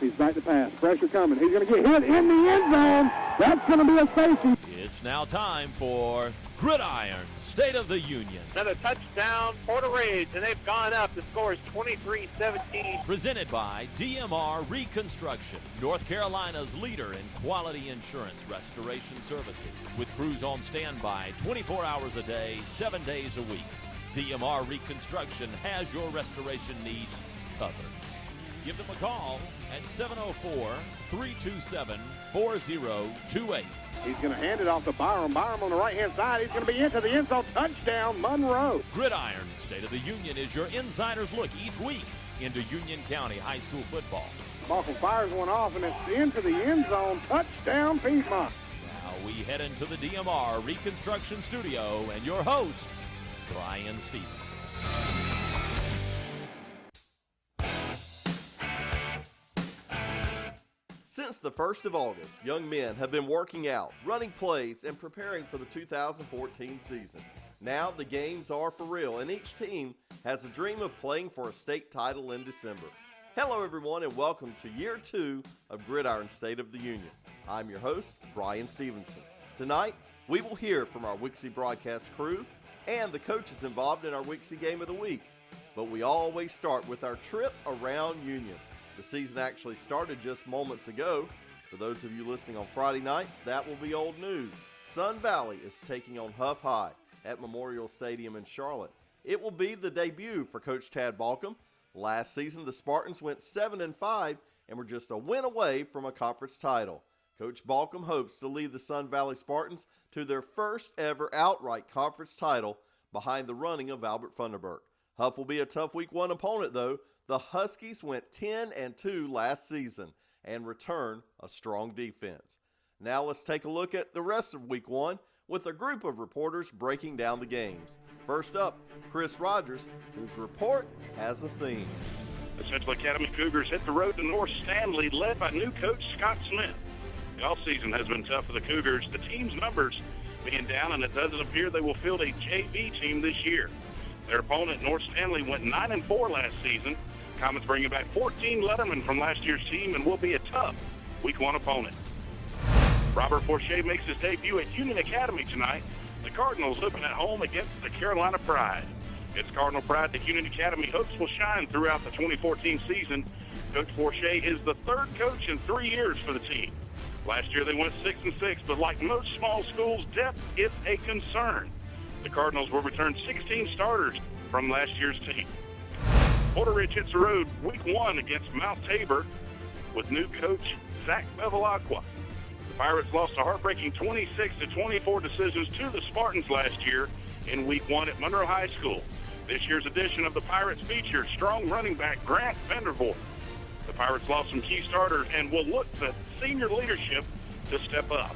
He's back to pass. Pressure coming. He's going to get hit in the end zone. That's going to be a safety. It's now time for Gridiron, State of the Union. Another touchdown, Porter Ridge, and they've gone up. The score is 23-17. Presented by DMR Reconstruction, North Carolina's leader in quality insurance restoration services, with crews on standby 24 hours a day, 7 days a week. DMR Reconstruction has your restoration needs covered. Give them a call at 704-327-4028. He's going to hand it off to Byram. Byram on the right-hand side. He's going to be into the end zone. Touchdown, Monroe. Gridiron State of the Union is your insider's look each week into Union County High School football. Malcolm fires one off, and it's into the end zone. Touchdown, Piedmont. Now we head into the DMR Reconstruction Studio and your host, Brian Stevenson. Since the 1st of August, young men have been working out, running plays, and preparing for the 2014 season. Now the games are for real, and each team has a dream of playing for a state title in December. Hello everyone, and welcome to Year 2 of Gridiron State of the Union. I'm your host, Brian Stevenson. Tonight, we will hear from our Wixie broadcast crew and the coaches involved in our Wixie Game of the Week. But we always start with our trip around Union. The season actually started just moments ago. For those of you listening on Friday nights, that will be old news. Sun Valley is taking on Huff High at Memorial Stadium in Charlotte. It will be the debut for Coach Tad Balcom. Last season, the Spartans went 7-5 and were just a win away from a conference title. Coach Balcom hopes to lead the Sun Valley Spartans to their first ever outright conference title behind the running of Albert Funderburk. Huff will be a tough Week 1 opponent, though. The Huskies went 10-2 last season and return a strong defense. Now let's take a look at the rest of Week 1 with a group of reporters breaking down the games. First up, Chris Rogers, whose report has a theme. The Central Academy Cougars hit the road to North Stanley, led by new coach Scott Smith. The offseason has been tough for the Cougars, the team's numbers being down, and it doesn't appear they will field a JV team this year. Their opponent, North Stanley, went 9-4 last season. Comets bringing back 14 lettermen from last year's team and will be a tough Week 1 opponent. Robert Forche makes his debut at Union Academy tonight. The Cardinals open at home against the Carolina Pride. It's Cardinal Pride that Union Academy hopes will shine throughout the 2014 season. Coach Forche is the third coach in 3 years for the team. Last year they went 6-6, but like most small schools, depth is a concern. The Cardinals will return 16 starters from last year's team. Porter Ridge hits the road Week 1 against Mount Tabor with new coach Zach Bevilacqua. The Pirates lost a heartbreaking 26-24 decisions to the Spartans last year in Week 1 at Monroe High School. This year's edition of the Pirates featured strong running back Grant Vandervoort. The Pirates lost some key starters and will look to senior leadership to step up.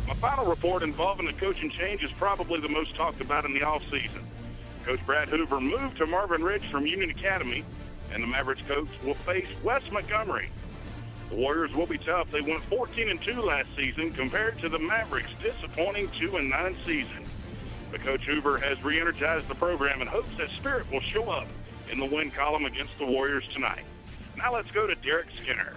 My final report involving the coaching change is probably the most talked about in the offseason. Coach Brad Hoover moved to Marvin Ridge from Union Academy, and the Mavericks coach will face Wes Montgomery. The Warriors will be tough. They went 14-2 last season compared to the Mavericks' disappointing 2-9 season. But Coach Hoover has re-energized the program and hopes that spirit will show up in the win column against the Warriors tonight. Now let's go to Derek Skinner.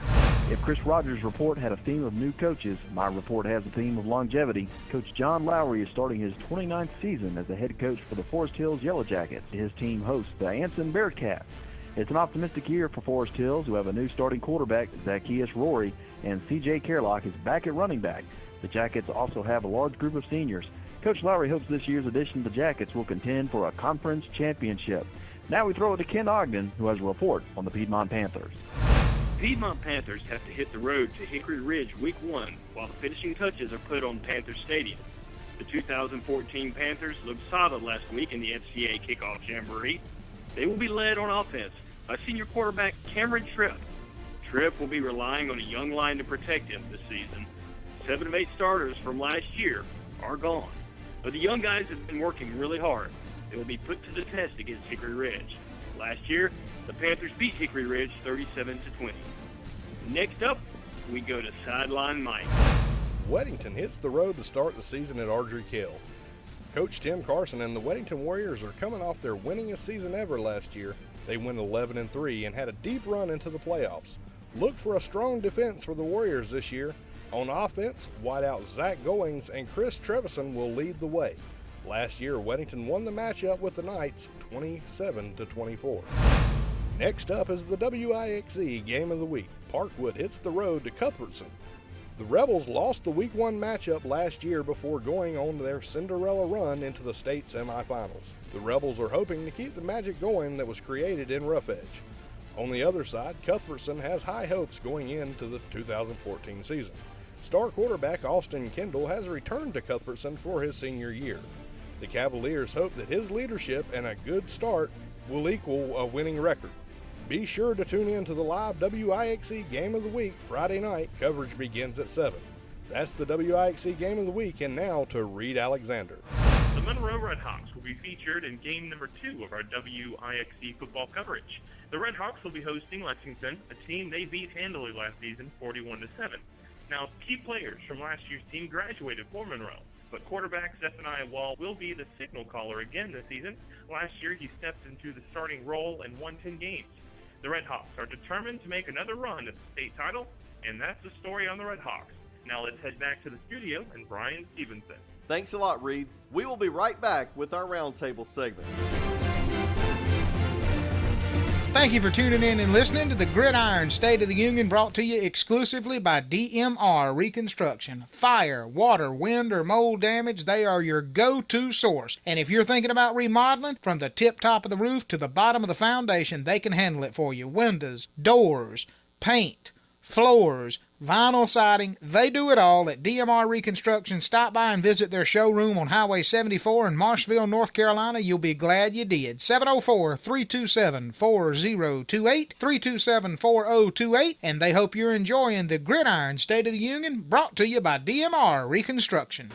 If Chris Rogers' report had a theme of new coaches, my report has a theme of longevity. Coach John Lowry is starting his 29th season as the head coach for the Forest Hills Yellow Jackets. His team hosts the Anson Bearcats. It's an optimistic year for Forest Hills, who have a new starting quarterback, Zacchaeus Rory, and C.J. Kerlock is back at running back. The Jackets also have a large group of seniors. Coach Lowry hopes this year's edition of the Jackets will contend for a conference championship. Now we throw it to Ken Ogden, who has a report on the Piedmont Panthers. Piedmont Panthers have to hit the road to Hickory Ridge Week 1 while the finishing touches are put on Panther Stadium. The 2014 Panthers looked solid last week in the FCA Kickoff Jamboree. They will be led on offense by senior quarterback Cameron Tripp. Tripp will be relying on a young line to protect him this season. 7 of 8 starters from last year are gone, but the young guys have been working really hard. They will be put to the test against Hickory Ridge. Last year, the Panthers beat Hickory Ridge 37-20. Next up, we go to Sideline Mike. Weddington hits the road to start the season at Ardrey Kill. Coach Tim Carson and the Weddington Warriors are coming off their winningest season ever last year. They went 11-3 and had a deep run into the playoffs. Look for a strong defense for the Warriors this year. On offense, wideout Zach Goings and Chris Trevison will lead the way. Last year, Weddington won the matchup with the Knights 27-24. Next up is the WIXE Game of the Week. Parkwood hits the road to Cuthbertson. The Rebels lost the Week 1 matchup last year before going on their Cinderella run into the state semifinals. The Rebels are hoping to keep the magic going that was created in Rough Edge. On the other side, Cuthbertson has high hopes going into the 2014 season. Star quarterback Austin Kendall has returned to Cuthbertson for his senior year. The Cavaliers hope that his leadership and a good start will equal a winning record. Be sure to tune in to the live WIXE Game of the Week Friday night. Coverage begins at 7. That's the WIXE Game of the Week, and now to Reed Alexander. The Monroe Redhawks will be featured in game number 2 of our WIXE football coverage. The Redhawks will be hosting Lexington, a team they beat handily last season, 41-7. Now, key players from last year's team graduated for Monroe, but quarterback Zephaniah Wall will be the signal caller again this season. Last year, he stepped into the starting role and won 10 games. The Redhawks are determined to make another run at the state title, and that's the story on the Redhawks. Now let's head back to the studio and Brian Stevenson. Thanks a lot, Reed. We will be right back with our roundtable segment. Thank you for tuning in and listening to the Gridiron State of the Union, brought to you exclusively by DMR Reconstruction. Fire, water, wind, or mold damage, they are your go-to source. And if you're thinking about remodeling, from the tip top of the roof to the bottom of the foundation, they can handle it for you. Windows, doors, paint, floors, vinyl siding, they do it all at DMR Reconstruction. Stop by and visit their showroom on Highway 74 in Marshville, North Carolina. You'll be glad you did. 704-327-4028, 327-4028, and they hope you're enjoying the Gridiron State of the Union, brought to you by DMR Reconstruction.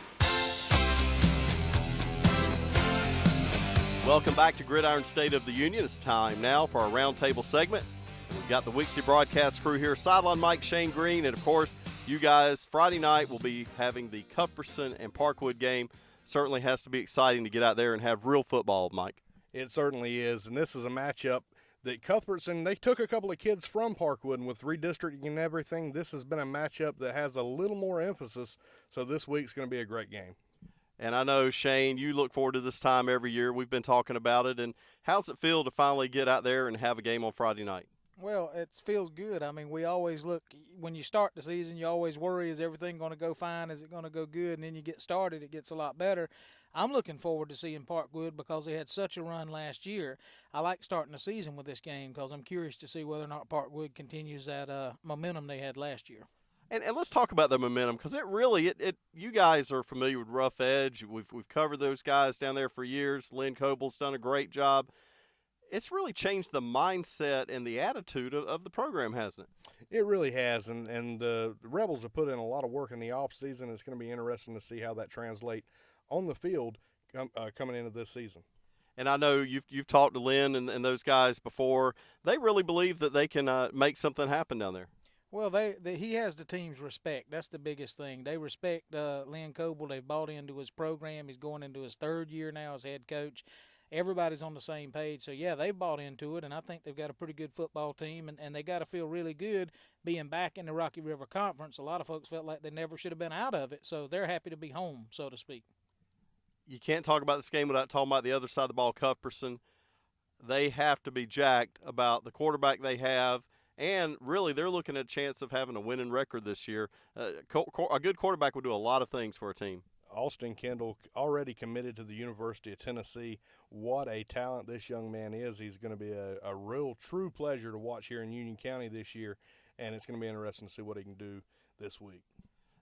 Welcome back to Gridiron State of the Union. It's time now for our roundtable segment. We've got the Wixie broadcast crew here, Sideline Mike, Shane Green, and of course, you guys, Friday night we'll be having the Cuthbertson and Parkwood game. Certainly has to be exciting to get out there and have real football, Mike. It certainly is, and this is a matchup that Cuthbertson, they took a couple of kids from Parkwood, and with redistricting and everything, this has been a matchup that has a little more emphasis, so this week's going to be a great game. And I know, Shane, you look forward to this time every year. We've been talking about it, and how's it feel to finally get out there and have a game on Friday night? Well, it feels good. I mean, we always look, when you start the season, you always worry, is everything going to go fine? Is it going to go good? And then you get started, it gets a lot better. I'm looking forward to seeing Parkwood because they had such a run last year. I like starting the season with this game because I'm curious to see whether or not Parkwood continues that momentum they had last year. And let's talk about the momentum, because it really, you guys are familiar with Rough Edge. We've covered those guys down there for years. Lynn Coble's done a great job. It's really changed the mindset and the attitude of the program, hasn't it? It really has, and the Rebels have put in a lot of work in the offseason. It's going to be interesting to see how that translates on the field coming into this season. And I know you've talked to Lynn and those guys before. They really believe that they can make something happen down there. Well, he has the team's respect. That's the biggest thing. They respect Lynn Coble. They've bought into his program. He's going into his 3rd year now as head coach. Everybody's on the same page. So, yeah, they've bought into it, and I think they've got a pretty good football team, and they got to feel really good being back in the Rocky River Conference. A lot of folks felt like they never should have been out of it, so they're happy to be home, so to speak. You can't talk about this game without talking about the other side of the ball, Cuthbertson. They have to be jacked about the quarterback they have, and really they're looking at a chance of having a winning record this year. A good quarterback would do a lot of things for a team. Austin Kendall already committed to the University of Tennessee. What a talent this young man is. He's going to be a real true pleasure to watch here in Union County this year, and it's going to be interesting to see what he can do this week.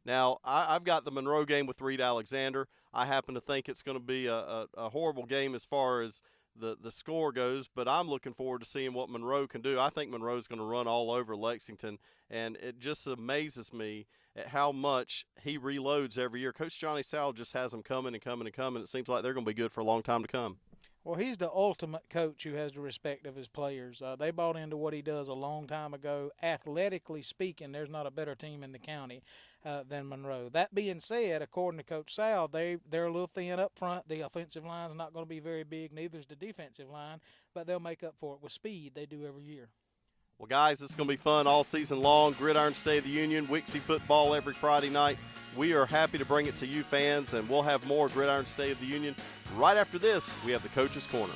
Now, I've got the Monroe game with Reed Alexander. I happen to think it's going to be a horrible game as far as the score goes, but I'm looking forward to seeing what Monroe can do. I think Monroe's going to run all over Lexington, and it just amazes me at how much he reloads every year. Coach Johnny Sowell just has them coming and coming and coming. It seems like they're going to be good for a long time to come. Well, he's the ultimate coach who has the respect of his players. They bought into what he does a long time ago. Athletically speaking, there's not a better team in the county than Monroe. That being said, according to Coach Sowell, they're a little thin up front. The offensive line is not going to be very big, neither is the defensive line, but they'll make up for it with speed. They do every year. Well, guys, it's going to be fun all season long. Gridiron State of the Union, Wixie football every Friday night. We are happy to bring it to you fans, and we'll have more Gridiron State of the Union. Right after this, we have the Coach's Corner.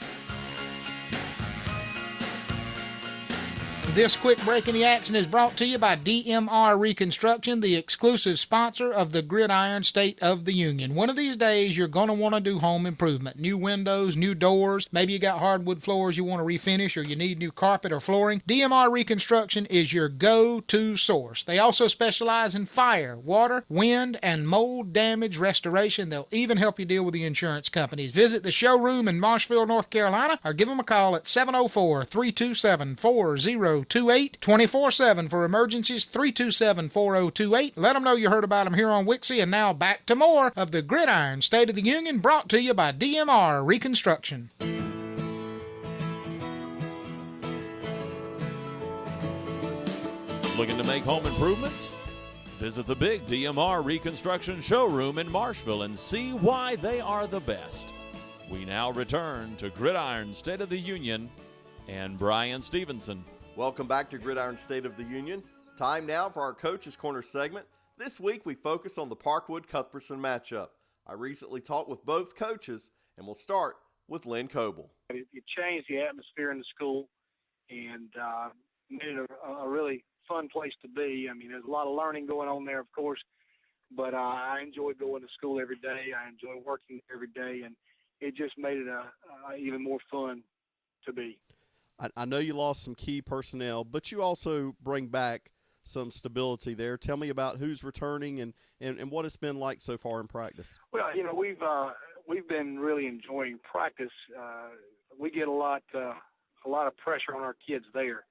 This quick break in the action is brought to you by DMR Reconstruction, the exclusive sponsor of the Gridiron State of the Union. One of these days, you're going to want to do home improvement. New windows, new doors. Maybe you got hardwood floors you want to refinish, or you need new carpet or flooring. DMR Reconstruction is your go-to source. They also specialize in fire, water, wind, and mold damage restoration. They'll even help you deal with the insurance companies. Visit the showroom in Marshville, North Carolina, or give them a call at 704-327-4028, 24/7 for emergencies, 327-4028. Let them know you heard about them here on Wixie. And now back to more of the Gridiron State of the Union, brought to you by DMR Reconstruction. Looking to make home improvements? Visit the big DMR Reconstruction showroom in Marshville and see why they are the best. We now return to Gridiron State of the Union and Brian Stevenson. Welcome back to Gridiron State of the Union. Time now for our Coach's Corner segment. This week we focus on the Parkwood-Cuthbertson matchup. I recently talked with both coaches, and we'll start with Lynn Coble. It changed the atmosphere in the school and made it a really fun place to be. I mean, there's a lot of learning going on there, of course, but I enjoy going to school every day. I enjoy working every day, and it just made it even more fun to be. I know you lost some key personnel, but you also bring back some stability there. Tell me about who's returning and what it's been like so far in practice. Well, you know, we've been really enjoying practice. We get a lot of pressure on our kids there.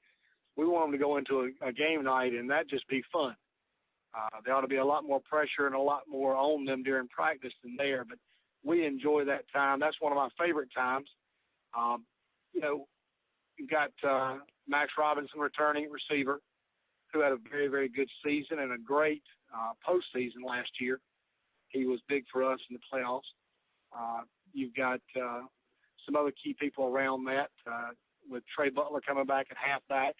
We want them to go into a game night and that just be fun. There ought to be a lot more pressure and a lot more on them during practice than there, but we enjoy that time. That's one of my favorite times. You know, you've got Max Robinson returning receiver, who had a very, very good season and a great postseason last year. He was big for us in the playoffs. You've got some other key people around that, with Trey Butler coming back at halfback,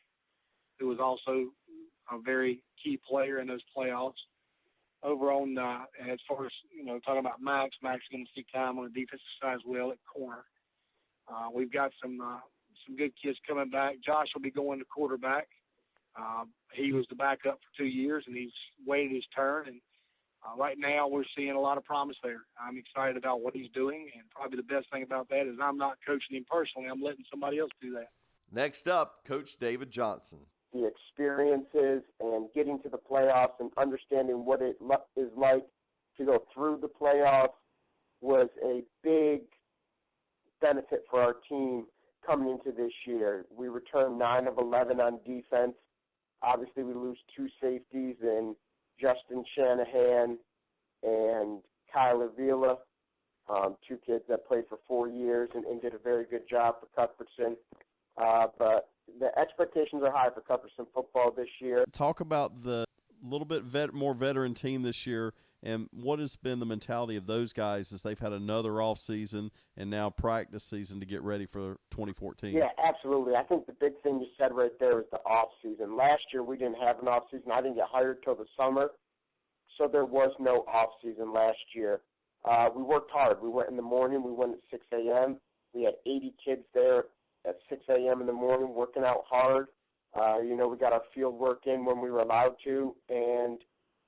who was also a very key player in those playoffs. Over on, as far as, you know, talking about Max is going to see time on the defensive side as well at corner. We've got some good kids coming back. Josh will be going to quarterback. He was the backup for 2 years, and he's waited his turn. And right now we're seeing a lot of promise there. I'm excited about what he's doing, and probably the best thing about that is I'm not coaching him personally. I'm letting somebody else do that. Next up, Coach David Johnson. The experiences and getting to the playoffs and understanding what it is like to go through the playoffs was a big benefit for our team coming into this year. We returned 9 of 11 on defense. Obviously, we lose 2 safeties in Justin Shanahan and Kyler Vila, 2 kids that played for 4 years and did a very good job for Cuthbertson. But the expectations are high for Cuthbertson football this year. Talk about the little bit more veteran team this year, and what has been the mentality of those guys as they've had another off season and now practice season to get ready for 2014? Yeah, absolutely. I think the big thing you said right there is the off season. Last year we didn't have an off season. I didn't get hired till the summer, so there was no off season last year. We worked hard. We went in the morning. We went at 6 a.m. We had 80 kids there at 6 a.m. in the morning working out hard. You know, we got our field work in when we were allowed to, and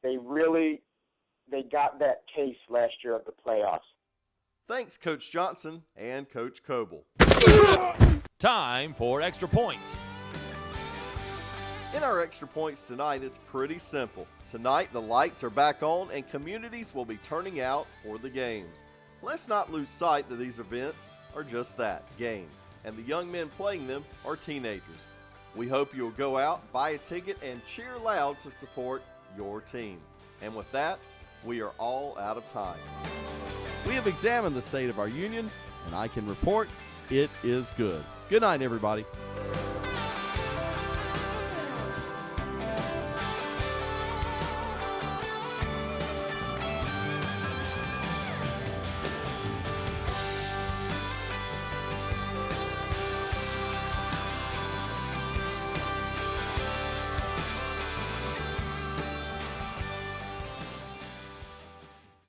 they got that taste last year of the playoffs. Thanks, Coach Johnson and Coach Coble. Time for Extra Points. In our Extra Points tonight, it's pretty simple. Tonight, the lights are back on and communities will be turning out for the games. Let's not lose sight that these events are just that, games, and the young men playing them are teenagers. We hope you'll go out, buy a ticket, and cheer loud to support your team. And with that, we are all out of time. We have examined the state of our union, and I can report it is good. Good night, everybody.